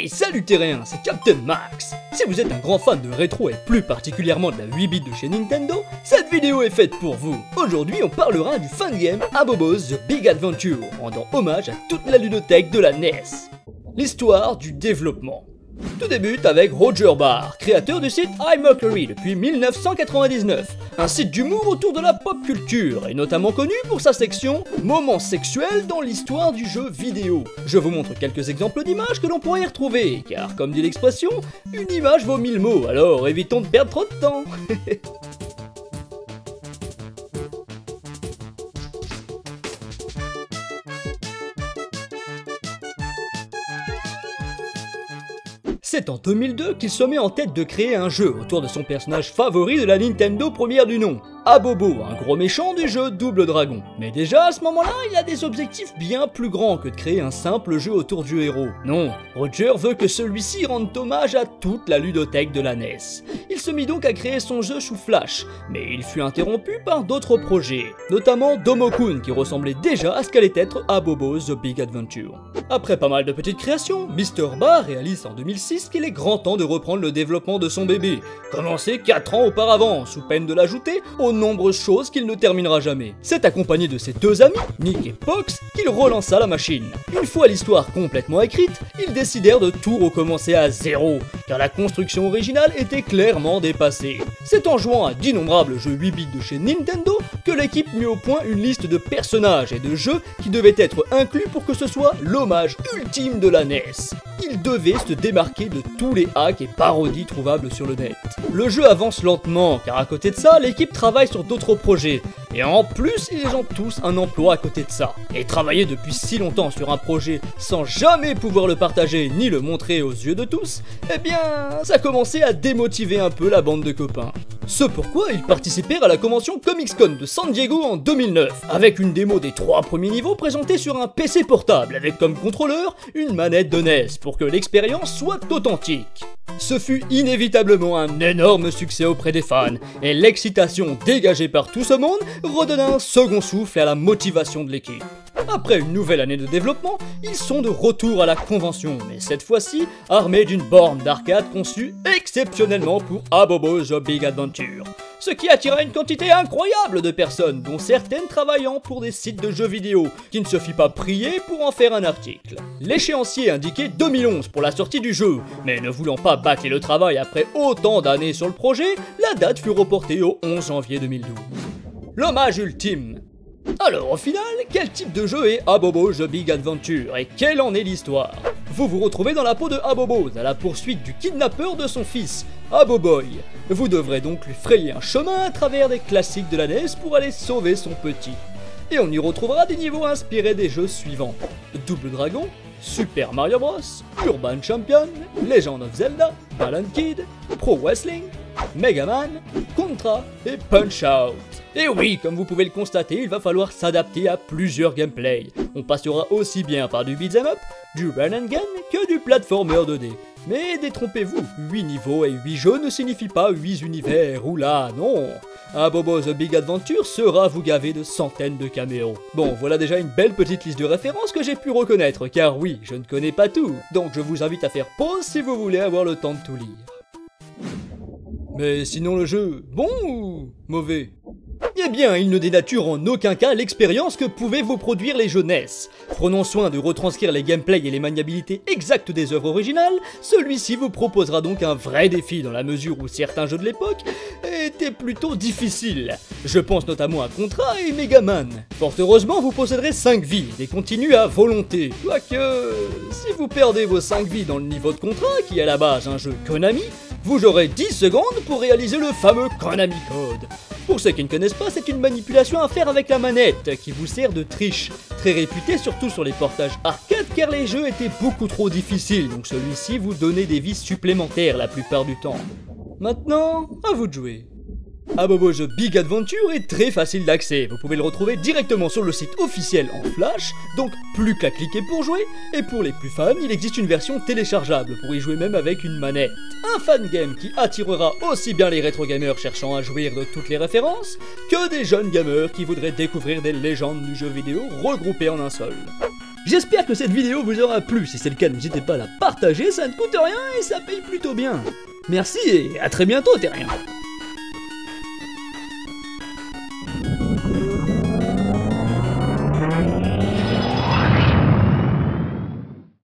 Hey, salut terriens, c'est Captain Max. Si vous êtes un grand fan de rétro et plus particulièrement de la 8 bits de chez Nintendo, cette vidéo est faite pour vous. Aujourd'hui, on parlera du fan game Abobo's The Big Adventure, rendant hommage à toute la ludothèque de la NES. L'histoire du développement. Tout débute avec Roger Barr, créateur du site iMercury depuis 1999, un site d'humour autour de la pop culture, et notamment connu pour sa section « Moments sexuels dans l'histoire du jeu vidéo ». Je vous montre quelques exemples d'images que l'on pourrait y retrouver, car comme dit l'expression, une image vaut 1000 mots, alors évitons de perdre trop de temps. C'est en 2002 qu'il se met en tête de créer un jeu autour de son personnage favori de la Nintendo première du nom, Abobo, un gros méchant du jeu Double Dragon. Mais déjà à ce moment-là, il a des objectifs bien plus grands que de créer un simple jeu autour du héros. Non, Roger veut que celui-ci rende hommage à toute la ludothèque de la NES. Il se mit donc à créer son jeu sous Flash, mais il fut interrompu par d'autres projets, notamment Domokun qui ressemblait déjà à ce qu'allait être Abobo's The Big Adventure. Après pas mal de petites créations, Mr. Barr réalise en 2006 qu'il est grand temps de reprendre le développement de son bébé, commencé 4 ans auparavant, sous peine de l'ajouter aux nombreuses choses qu'il ne terminera jamais. C'est accompagné de ses deux amis, Nick et Pox, qu'il relança la machine. Une fois l'histoire complètement écrite, ils décidèrent de tout recommencer à zéro, car la construction originale était clairement dépassée. C'est en jouant à d'innombrables jeux 8 bits de chez Nintendo que l'équipe mit au point une liste de personnages et de jeux qui devaient être inclus pour que ce soit l'hommage ultime de la NES. Il devait se démarquer de tous les hacks et parodies trouvables sur le net. Le jeu avance lentement, car à côté de ça, l'équipe travaille sur d'autres projets. Et en plus, ils ont tous un emploi à côté de ça. Et travailler depuis si longtemps sur un projet sans jamais pouvoir le partager ni le montrer aux yeux de tous, eh bien, ça commençait à démotiver un peu la bande de copains. Ce pourquoi ils participèrent à la convention Comics-Con de San Diego en 2009, avec une démo des 3 premiers niveaux présentée sur un PC portable, avec comme contrôleur une manette de NES, pour que l'expérience soit authentique. Ce fut inévitablement un énorme succès auprès des fans, et l'excitation dégagée par tout ce monde redonna un second souffle à la motivation de l'équipe. Après une nouvelle année de développement, ils sont de retour à la convention, mais cette fois-ci armés d'une borne d'arcade conçue exceptionnellement pour Abobo's The Big Adventure. Ce qui attira une quantité incroyable de personnes, dont certaines travaillant pour des sites de jeux vidéo, qui ne se fit pas prier pour en faire un article. L'échéancier indiquait 2011 pour la sortie du jeu, mais ne voulant pas bâcler le travail après autant d'années sur le projet, la date fut reportée au 11 janvier 2012. L'hommage ultime. Alors au final, quel type de jeu est Abobo's The Big Adventure et quelle en est l'histoire? Vous vous retrouvez dans la peau de Abobo à la poursuite du kidnappeur de son fils, Aboboy. Vous devrez donc lui frayer un chemin à travers des classiques de la NES pour aller sauver son petit. Et on y retrouvera des niveaux inspirés des jeux suivants: Double Dragon, Super Mario Bros, Urban Champion, Legend of Zelda, Balan Kid, Pro Wrestling, Mega Man, Contra et Punch-Out! Et oui, comme vous pouvez le constater, il va falloir s'adapter à plusieurs gameplays. On passera aussi bien par du beat'em up, du run and gun que du platformer 2D. Mais détrompez-vous, 8 niveaux et 8 jeux ne signifient pas 8 univers, oula, non. Abobo's The Big Adventure sera vous gaver de centaines de caméos. Bon, voilà déjà une belle petite liste de références que j'ai pu reconnaître, car oui, je ne connais pas tout. Donc je vous invite à faire pause si vous voulez avoir le temps de tout lire. Mais sinon le jeu, bon ou mauvais? Eh bien, il ne dénature en aucun cas l'expérience que pouvaient vous produire les jeux NES. Prenons soin de retranscrire les gameplays et les maniabilités exactes des œuvres originales, celui-ci vous proposera donc un vrai défi dans la mesure où certains jeux de l'époque étaient plutôt difficiles. Je pense notamment à Contra et Mega Man. Fort heureusement, vous posséderez 5 vies, et des continues à volonté. Quoique, si vous perdez vos 5 vies dans le niveau de Contra, qui est à la base un jeu Konami, vous aurez 10 secondes pour réaliser le fameux Konami Code. Pour ceux qui ne connaissent pas, c'est une manipulation à faire avec la manette, qui vous sert de triche, très réputée surtout sur les portages arcade car les jeux étaient beaucoup trop difficiles, donc celui-ci vous donnait des vies supplémentaires la plupart du temps. Maintenant, à vous de jouer. Abobo's The Big Adventure est très facile d'accès, vous pouvez le retrouver directement sur le site officiel en flash, donc plus qu'à cliquer pour jouer, et pour les plus fans, il existe une version téléchargeable pour y jouer même avec une manette. Un fan game qui attirera aussi bien les rétro gamers cherchant à jouir de toutes les références, que des jeunes gamers qui voudraient découvrir des légendes du jeu vidéo regroupées en un seul. J'espère que cette vidéo vous aura plu, si c'est le cas n'hésitez pas à la partager, ça ne coûte rien et ça paye plutôt bien. Merci et à très bientôt Terrien.